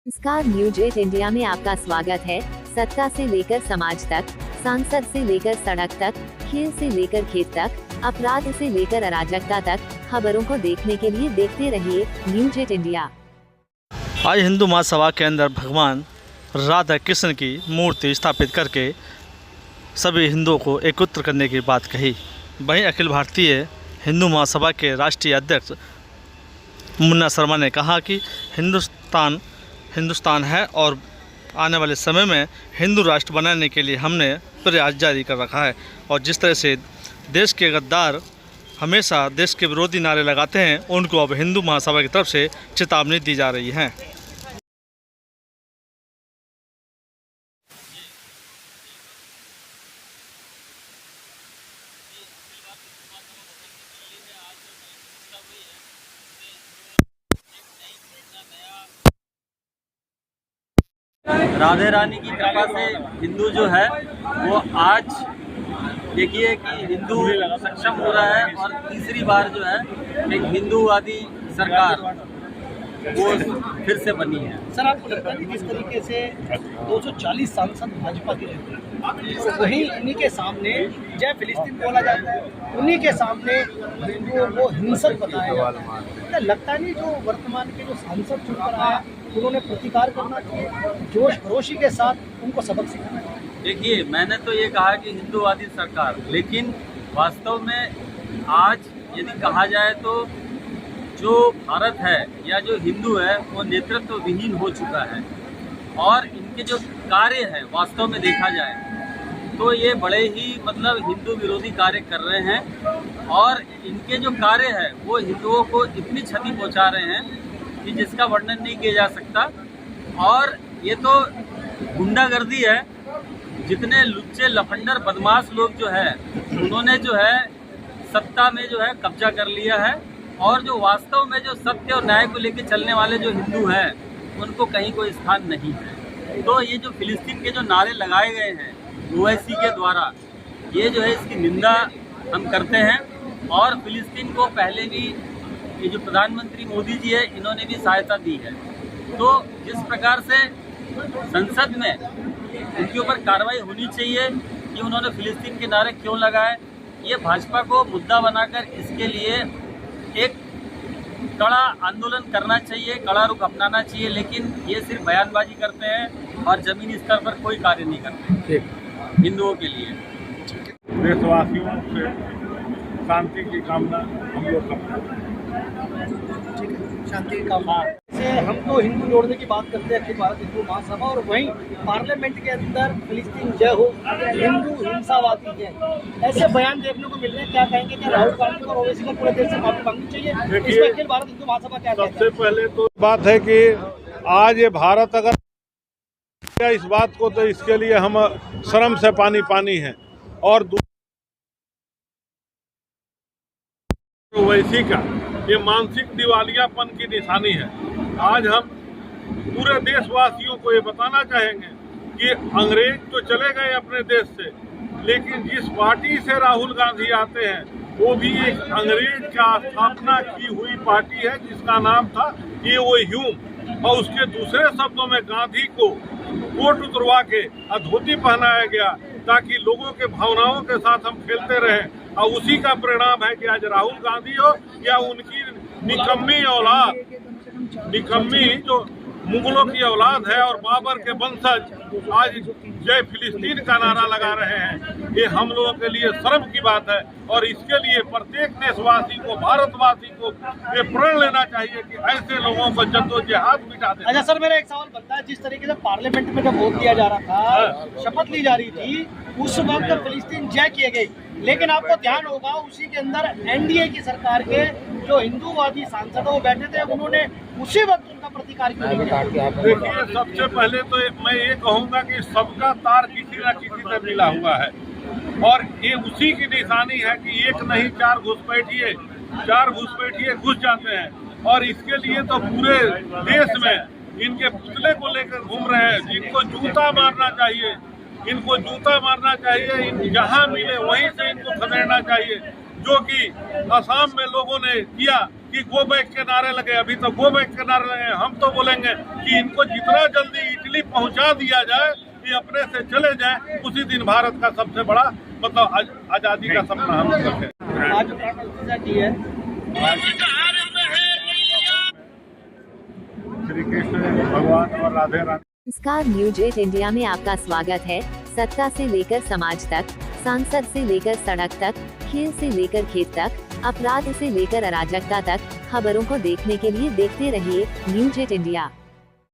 नमस्कार, news 8 India में आपका स्वागत है। सत्ता से लेकर समाज तक, सांसद से लेकर सड़क तक, खेल से लेकर खेत तक, अपराध से लेकर अराजकता तक, खबरों को देखने के लिए देखते रहिए न्यूज 8 इंडिया। आज हिंदू महासभा के अंदर भगवान राधा कृष्ण की मूर्ति स्थापित करके सभी हिंदुओं को एकत्र करने की बात कही। वहीं अखिल भारतीय हिंदू महासभा के राष्ट्रीय अध्यक्ष मुन्ना शर्मा ने कहा कि हिंदुस्तान है और आने वाले समय में हिंदू राष्ट्र बनाने के लिए हमने प्रयास जारी कर रखा है। और जिस तरह से देश के गद्दार हमेशा देश के विरोधी नारे लगाते हैं, उनको अब हिंदू महासभा की तरफ से चेतावनी दी जा रही है। राधे रानी की कृपा से हिंदू जो है वो आज देखिए कि हिंदू सक्षम हो रहा है और तीसरी बार जो है एक हिंदूवादी सरकार वो फिर से बनी है। सर, आपको लगता है कि जिस तरीके से 240 सांसद भाजपा के रहते हैं, वहीं उन्हीं के सामने जय फिलिस्तीन बोला जाता है, उन्हीं के सामने हिंदुओं को हिंसक बताया जाता है। लगता नहीं जो वर्तमान के जो सांसद चुनकर आया उन्होंने प्रतिकार करना चाहिए, जोश खरोशी के साथ उनको सबक सिखाना चाहिए। देखिए, मैंने तो ये कहा कि हिंदूवादी सरकार, लेकिन वास्तव में आज यदि कहा जाए तो जो भारत है या जो हिंदू है वो नेतृत्व विहीन हो चुका है और इनके जो कार्य है वास्तव में देखा जाए तो ये बड़े ही हिंदू विरोधी कार्य कर रहे हैं और इनके जो कार्य है वो हिंदुओं को इतनी क्षति पहुंचा रहे हैं कि जिसका वर्णन नहीं किया जा सकता। और ये तो गुंडागर्दी है, जितने लुच्चे लफंडर बदमाश लोग जो है उन्होंने जो है सत्ता में जो है कब्जा कर लिया है और जो वास्तव में जो सत्य और न्याय को लेकर चलने वाले जो हिंदू हैं उनको कहीं कोई स्थान नहीं है। तो ये जो फिलिस्तीन के जो नारे लगाए गए हैं ओवैसी के द्वारा, ये जो है इसकी निंदा हम करते हैं। और फिलिस्तीन को पहले भी ये जो प्रधानमंत्री मोदी जी है इन्होंने भी सहायता दी है। तो जिस प्रकार से संसद में उनके ऊपर कार्रवाई होनी चाहिए कि उन्होंने फिलिस्तीन के नारे क्यों लगाए, ये भाजपा को मुद्दा बनाकर इसके लिए एक कड़ा आंदोलन करना चाहिए, कड़ा रुख अपनाना चाहिए। लेकिन ये सिर्फ बयानबाजी करते हैं और जमीनी स्तर पर कोई कार्य नहीं करते हिंदुओं के लिए। देशवासियों से शांति की कामना हम लोग करते हैं। शांति की कामना से हम तो हिंदू जोड़ने की बात करते हैं अखिल भारत हिंदू महासभा, और वहीं पार्लियामेंट के अंदर फिलिस्तीन जय हो, हिंदू हिंसावादी है, ऐसे बयान देखने को मिल रहे हैं। क्या कहेंगे, क्या राहुल गांधी और ओवैसी को पूरे देश से माफी मांगनी चाहिए? इसमें अखिल भारत हिंदू महासभा क्या कहता है? सबसे पहले तो बात है कि आज ये भारत अगर इस बात को, तो इसके लिए हम शर्म से पानी है। और ओवैसी का ये मानसिक दिवालियापन की निशानी है। आज हम पूरे देशवासियों को ये बताना चाहेंगे कि अंग्रेज तो चले गए अपने देश से, लेकिन जिस पार्टी से राहुल गांधी आते हैं वो भी एक अंग्रेज का स्थापना की हुई पार्टी है जिसका नाम था ह्यूम। और उसके दूसरे शब्दों में गांधी को कोट उतरवा के धोती पहनाया गया ताकि लोगों के भावनाओं के साथ हम खेलते रहें। और उसी का परिणाम है कि आज राहुल गांधी हो या उनकी निकम्मी औलाद, निकम्मी जो मुगलों की औलाद है और बाबर के वंशज आज जय फिलिस्तीन का नारा लगा रहे हैं, ये हम लोगों के लिए शर्म की बात है। और इसके लिए प्रत्येक देशवासी को, भारतवासी को ये प्रण लेना चाहिए कि ऐसे लोगों को जद्दोजहद मिटा दें। अच्छा सर, मेरा एक सवाल बनता है, जिस तरीके से पार्लियामेंट में जब वोट दिया जा रहा था, शपथ ली जा रही थी, उस वक्त फिलिस्तीन जय किए गए, लेकिन आपको ध्यान होगा उसी के अंदर एनडीए की सरकार के जो हिंदूवादी सांसद वो बैठे थे, उन्होंने उसी वक्त उनका प्रतिकार क्यों नहीं किया? देखिए, सबसे पहले तो मैं ये कहूँगा कि सबका तार किसी न किसी से मिला हुआ है और ये उसी की निशानी है कि एक नहीं चार घुसपैठिए घुस जाते हैं। और इसके लिए तो पूरे देश में इनके पुतले को लेकर घूम रहे हैं, जिनको जूता मारना चाहिए, इनको जूता मारना चाहिए, जहाँ मिले वहीं से इनको खदेड़ना चाहिए, जो कि असम में लोगों ने किया। कि गो बैक के नारे लगे, अभी तो गो बैक के नारे लगे। हम तो बोलेंगे कि इनको जितना जल्दी इटली पहुंचा दिया जाए, ये अपने से चले जाए, उसी दिन भारत का सबसे बड़ा मतलब आजादी का सपना हम रखें। आज प्राण प्रतिष्ठा की है। श्री कृष्ण भगवान और राधे रानी। नमस्कार, न्यूज 8 इंडिया में आपका स्वागत है। सत्ता से लेकर समाज तक, सांसद से लेकर सड़क तक, खेल से लेकर खेत तक, अपराध से लेकर अराजकता तक, खबरों को देखने के लिए देखते रहिए न्यूज 8 इंडिया।